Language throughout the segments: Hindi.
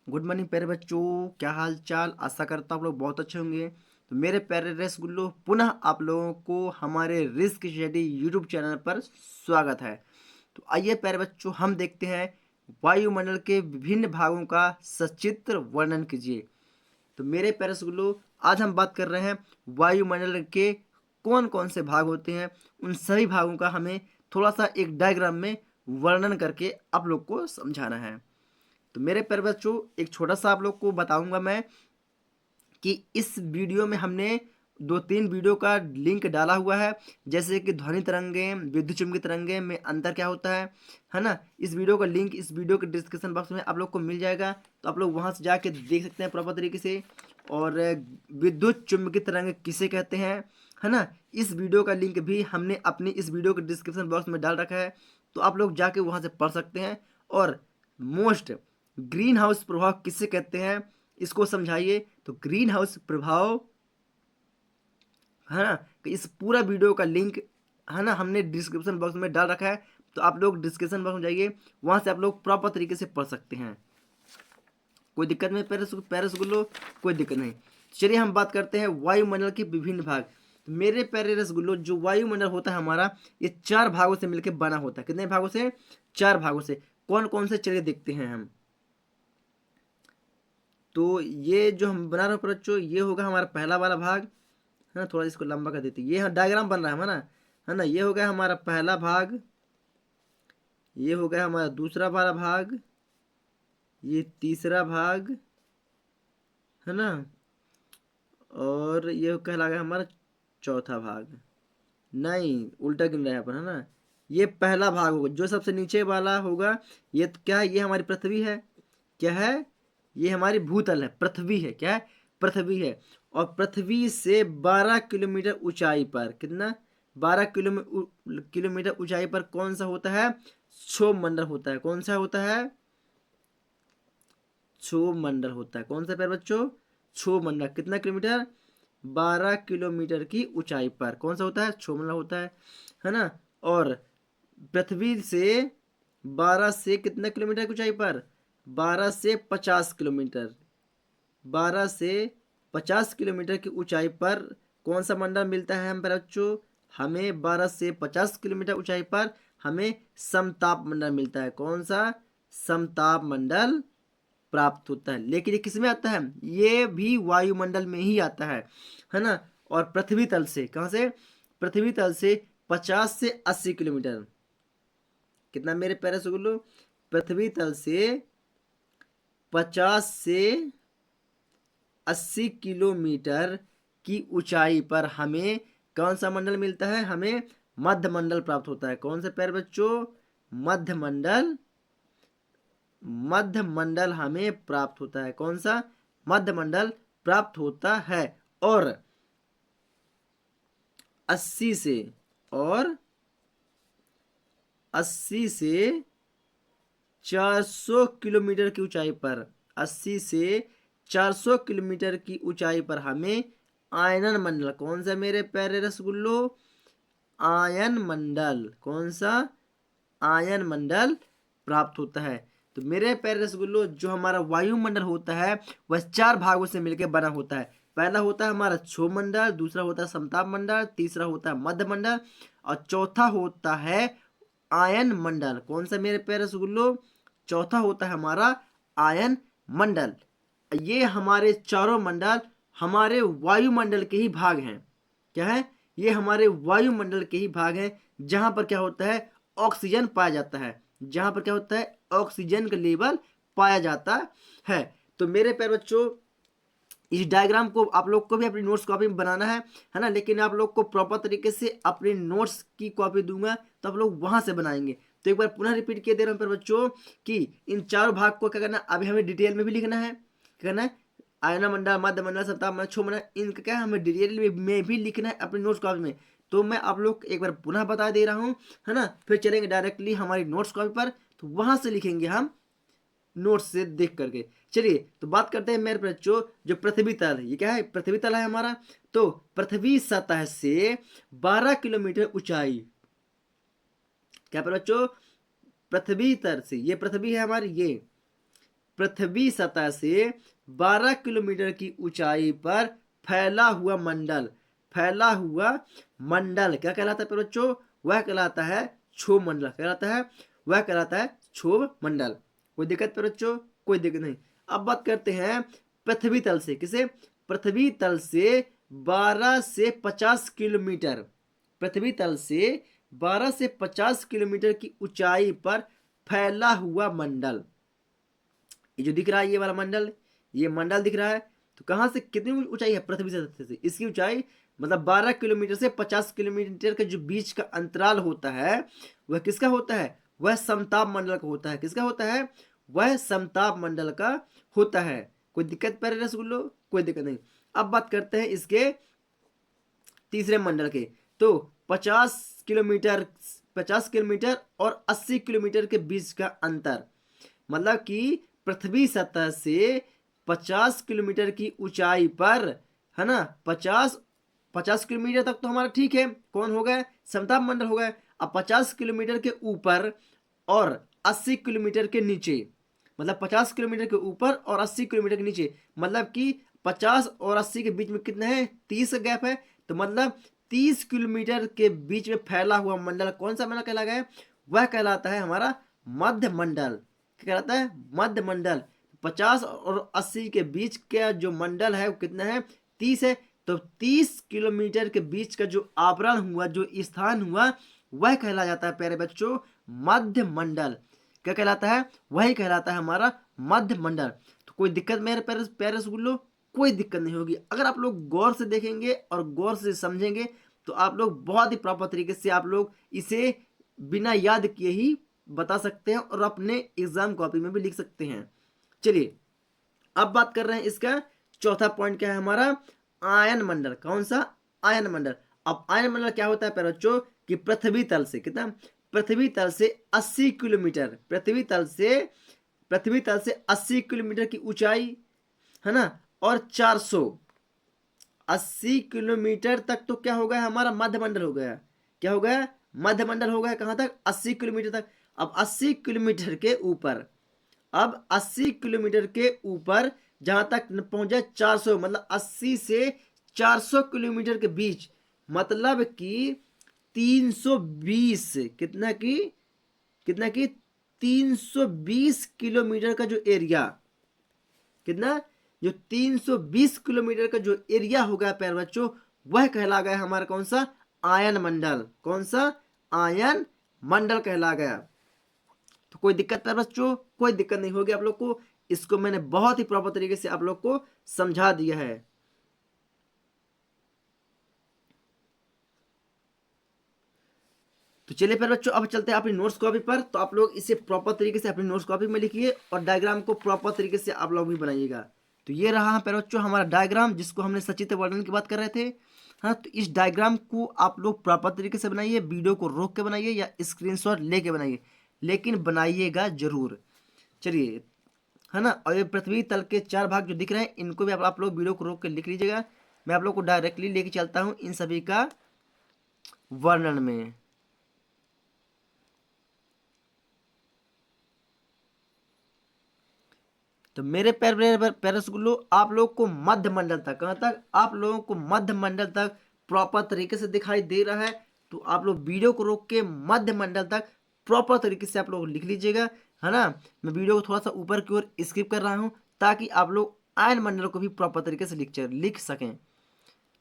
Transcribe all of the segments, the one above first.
गुड मॉर्निंग प्यारे बच्चों, क्या हाल चाल। आशा करता हूँ आप लोग बहुत अच्छे होंगे। तो मेरे प्यारे रसगुल्लो, पुनः आप लोगों को हमारे रिस्क स्टडी यूट्यूब चैनल पर स्वागत है। तो आइए प्यारे बच्चों, हम देखते हैं वायुमंडल के विभिन्न भागों का सचित्र वर्णन कीजिए। तो मेरे प्यारे रसगुल्लो, आज हम बात कर रहे हैं वायुमंडल के कौन कौन से भाग होते हैं। उन सभी भागों का हमें थोड़ा सा एक डायग्राम में वर्णन करके आप लोग को समझाना है। तो मेरे प्यारे बच्चों, एक छोटा सा आप लोग को बताऊंगा मैं कि इस वीडियो में हमने 2-3 वीडियो का लिंक डाला हुआ है। जैसे कि ध्वनि तरंगे, विद्युत चुम्बकीय तरंगे में अंतर क्या होता है ना। इस वीडियो का लिंक इस वीडियो के डिस्क्रिप्शन बॉक्स में आप लोग को मिल जाएगा, तो आप लोग वहां से जाके देख सकते हैं प्रॉपर तरीके से। और विद्युत चुम्बकीय तरंग किसे कहते हैं, है ना, इस वीडियो का लिंक भी हमने अपनी इस वीडियो के डिस्क्रिप्शन बॉक्स में डाल रखा है, तो आप लोग जाके वहां से पढ़ सकते हैं। और मोस्ट ग्रीन हाउस प्रभाव किसे कहते हैं, इसको समझाइए। तो ग्रीन हाउस प्रभाव, है ना, कि इस पूरा वीडियो का लिंक, है ना, हमने डिस्क्रिप्शन बॉक्स में डाल रखा है, तो आप लोग डिस्क्रिप्शन बॉक्स में जाइए, वहां से आप लोग प्रॉपर तरीके से पढ़ सकते हैं। कोई दिक्कत नहीं पैरसगुल्लो, कोई दिक्कत नहीं। चलिए हम बात करते हैं वायुमंडल के विभिन्न भाग। तो मेरे प्यारे रसगुल्लो, जो वायुमंडल होता है हमारा, ये 4 भागों से मिलकर बना होता है। कितने भागों से? 4 भागों से। कौन कौन से, चलिए देखते हैं हम। तो ये जो हम बना रहे हैं बच्चों, ये होगा हमारा पहला वाला भाग, है ना। थोड़ा इसको लंबा कर देते हैं, ये डायग्राम बन रहा है ना। ये हो गया हमारा पहला भाग, ये हो गया हमारा दूसरा वाला भाग, ये तीसरा भाग, है ना, और ये कहला गया हमारा चौथा भाग। नहीं, उल्टा गिन रहा है यहाँ पर, है ना। ये पहला भाग होगा, जो सबसे नीचे वाला होगा। ये तो क्या है, ये हमारी पृथ्वी है। क्या है? ये हमारी भूतल है, पृथ्वी है। क्या है? पृथ्वी है। और पृथ्वी से 12 किलोमीटर ऊंचाई पर, कितना, 12 किलोमीटर ऊंचाई पर कौन सा होता है? क्षोभ मंडल होता है। कौन सा होता है? क्षोभ मंडल होता है। कौन सा पैर बच्चों? क्षोभ मंडल। कितना किलोमीटर? 12 किलोमीटर की ऊंचाई पर कौन सा होता है? क्षोभ मंडल होता है ना। और पृथ्वी से 12 से कितना किलोमीटर की ऊंचाई पर? 12 से 50 किलोमीटर। 12 से 50 किलोमीटर की ऊंचाई पर कौन सा मंडल मिलता है हम बच्चों? हमें 12 से 50 किलोमीटर ऊंचाई पर हमें समताप मंडल मिलता है। कौन सा? समताप मंडल प्राप्त होता है। लेकिन ये किस में आता है? ये भी वायुमंडल में ही आता है ना। और पृथ्वी तल से, कहां से? पृथ्वी तल से 50 से 80 किलोमीटर। कितना मेरे प्यारे सुगुल्लो? पृथ्वी तल से 50 से 80 किलोमीटर की ऊंचाई पर हमें कौन सा मंडल मिलता है? हमें मध्य मंडल प्राप्त होता है। कौन सा प्यारे बच्चों? मध्य मंडल। मध्य मंडल हमें प्राप्त होता है। कौन सा? मध्य मंडल प्राप्त होता है। और 80 से, और 80 से 400 किलोमीटर की ऊंचाई पर, 80 से 400 किलोमीटर की ऊंचाई पर हमें आयनन मंडल, कौन सा मेरे प्यारे रसगुल्लो? आयन मंडल। कौन सा? आयन मंडल प्राप्त होता है। तो मेरे प्यारे रसगुल्लो, जो हमारा वायुमंडल होता है वह 4 भागों से मिलकर बना होता है। पहला होता है हमारा क्षोभ मंडल, दूसरा होता है समताप मंडल, तीसरा होता है मध्य मंडल, और चौथा होता है आयन मंडल। कौन सा मेरे प्यारे रसगुल्लो? चौथा होता है हमारा आयन मंडल। ये हमारे चारों मंडल हमारे वायुमंडल के ही भाग हैं। क्या है? ये हमारे वायुमंडल के ही भाग हैं, जहां पर क्या होता है? ऑक्सीजन पाया जाता है। जहां पर क्या होता है? ऑक्सीजन का लेवल पाया जाता है। तो मेरे प्यारे बच्चों, इस डायग्राम को आप लोग को भी अपनी नोट्स कॉपी में बनाना है ना। लेकिन आप लोग को प्रॉपर तरीके से अपनी नोट्स की कॉपी दूंगा, तो आप लोग वहां से बनाएंगे। तो एक बार पुनः रिपीट किए दे रहा हूं पर बच्चों कि इन चारों भाग को क्या करना, अभी हमें डिटेल में भी लिखना है। क्या करना है? आयना मंडल, मध्य मंडल, सप्ताह मंडल, क्षोभ मंडल, इनका क्या हमें डिटेल में भी लिखना है अपनी नोट्स कॉपी में। तो मैं आप लोग एक बार पुनः बता दे रहा हूँ, है ना। फिर चलेंगे डायरेक्टली हमारी नोट्स कॉपी पर, तो वहां से लिखेंगे हम नोट्स से देख करके। चलिए तो बात करते हैं मेरे बच्चों, जो पृथ्वी तल है, ये क्या है? पृथ्वी तल है हमारा। तो पृथ्वी सतह से 12 किलोमीटर ऊंचाई, क्या पर बच्चों? पृथ्वी तल से, ये पृथ्वी है हमारी, ये पृथ्वी सतह से 12 किलोमीटर की ऊंचाई पर फैला हुआ मंडल, फैला हुआ मंडल क्या कहलाता है बच्चों? वह कहलाता है क्षोभ मंडल। कहलाता है वह कहलाता है क्षोभ मंडल। कोई दिक्कत बच्चों? कोई दिक्कत नहीं। अब बात करते हैं पृथ्वी तल से। किसे? पृथ्वी तल से 12 से 50 किलोमीटर, पृथ्वी तल से 12 से 50 किलोमीटर की ऊंचाई पर फैला हुआ मंडल। ये जो दिख रहा है ये वाला मंडल, ये मंडल दिख रहा है, तो कहां से कितनी ऊंचाई है? पृथ्वी से इसकी ऊंचाई मतलब 12 किलोमीटर से 50 किलोमीटर के जो बीच का अंतराल होता है वह किसका होता है? वह समताप मंडल का होता है। किसका होता है? वह समताप मंडल का होता है। कोई दिक्कत पर रसगुल्लो? कोई दिक्कत नहीं। अब बात करते हैं इसके तीसरे मंडल के। तो 50 किलोमीटर और 80 किलोमीटर के बीच का अंतर, मतलब कि पृथ्वी सतह से 50 किलोमीटर की ऊंचाई पर, है ना, 50 किलोमीटर तक तो हमारा ठीक है, कौन हो गया? समताप मंडल हो गया। अब 50 किलोमीटर के ऊपर और 80 किलोमीटर के नीचे, मतलब 50 किलोमीटर के ऊपर और 80 किलोमीटर के नीचे, मतलब कि 50 और 80 के बीच में कितना है? 30 का गैप है। तो मतलब 30 किलोमीटर के बीच में फैला हुआ मंडल कौन सा मंडल कहलाता है? वह कहलाता है हमारा मध्य मंडल। क्या कहलाता है? मध्य मंडल। 50 और 80 के बीच का जो मंडल है वो कितना है? 30 है। तो 30 किलोमीटर के बीच का जो आवरण हुआ, जो स्थान हुआ, वह कहला जाता है प्यारे बच्चों मध्य मंडल। क्या कहलाता है? वही कहलाता है हमारा मध्य मंडल। तो कोई दिक्कत मेरे प्यारे रसगुल्लो? कोई दिक्कत नहीं होगी। अगर आप लोग गौर से देखेंगे और गौर से समझेंगे तो आप लोग बहुत ही प्रॉपर तरीके से आप लोग इसे बिना याद किए ही बता सकते हैं और अपने एग्जाम कॉपी में भी लिख सकते हैं। चलिए अब बात कर रहे हैं इसका चौथा पॉइंट क्या है हमारा? आयन मंडल। कौन सा? आयन मंडल। अब आयन मंडल क्या होता है प्यारे बच्चों? कि पृथ्वी तल से कितना? पृथ्वी तल से 80 किलोमीटर, पृथ्वी तल से 80 किलोमीटर की ऊंचाई, है ना, और 480 किलोमीटर तक तो क्या हो गया? हमारा मध्य मंडल हो गया। क्या हो गया? मध्य मंडल हो गया। कहां तक? 80 किलोमीटर तक। अब 80 किलोमीटर के ऊपर, अब 80 किलोमीटर के ऊपर जहां तक पहुंच जाए 400, मतलब 80 से 400 किलोमीटर के बीच, मतलब कि 320, कितना की 320 किलोमीटर का जो एरिया, कितना? जो 320 किलोमीटर का जो एरिया होगा प्यारे बच्चों, वह कहला गया हमारा कौन सा? आयन मंडल। कौन सा? आयन मंडल कहला गया। तो कोई दिक्कत प्यारे बच्चों? कोई दिक्कत नहीं होगी आप लोग को। इसको मैंने बहुत ही प्रॉपर तरीके से आप लोग को समझा दिया है। तो चलिए फिर बच्चों अब चलते हैं अपनी नोट्स कॉपी पर। तो आप लोग इसे प्रॉपर तरीके से अपनी नोट्स कॉपी में लिखिए और डायग्राम को प्रॉपर तरीके से आप लोग भी बनाइएगा। तो ये रहा फिर बच्चों हमारा डायग्राम जिसको हमने सचित्र वर्णन की बात कर रहे थे। हाँ, तो इस डायग्राम को आप लोग प्रॉपर तरीके से बनाइए, वीडियो को रोक के बनाइए या स्क्रीनशॉट लेके बनाइए, लेकिन बनाइएगा जरूर। चलिए, है ना। और ये पृथ्वी तल के 4 भाग जो दिख रहे हैं इनको भी आप लोग वीडियो को रोक के लिख लीजिएगा। मैं आप लोग को डायरेक्टली लेके चलता हूँ इन सभी का वर्णन में। तो मेरे पैरसगुल्लो आप लोग को मध्य मंडल तक, कहाँ तक? आप लोगों को मध्य मंडल तक प्रॉपर तरीके से दिखाई दे रहा है। तो आप लोग वीडियो को रोक के मध्य मंडल तक प्रॉपर तरीके से आप लोग लिख लीजिएगा, है ना। मैं वीडियो को थोड़ा सा ऊपर की ओर स्किप कर रहा हूँ ताकि आप लोग आयन मंडल को भी प्रॉपर तरीके से लिख सकें।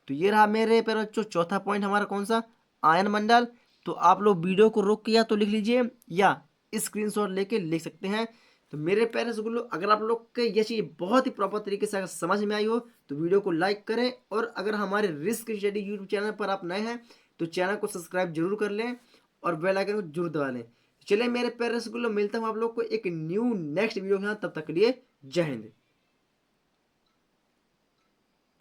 तो ये रहा मेरे पे बच्चों चौथा पॉइंट हमारा कौन सा? आयन मंडल। तो आप लोग वीडियो को रोक के या तो लिख लीजिए या स्क्रीनशॉट लेके लिख सकते हैं। तो मेरे प्यारे स्कूलों, अगर आप लोग के ये चीज़ बहुत ही प्रॉपर तरीके से अगर समझ में आई हो तो वीडियो को लाइक करें, और अगर हमारे रिस्क स्टडी यूट्यूब चैनल पर आप नए हैं तो चैनल को सब्सक्राइब जरूर कर लें और बेल आइकन को जरूर दबा लें। चलिए मेरे प्यारे स्कूलों, मिलता हूँ आप लोग को एक न्यू नेक्स्ट वीडियो के साथ। तब तक के लिए जय हिंद।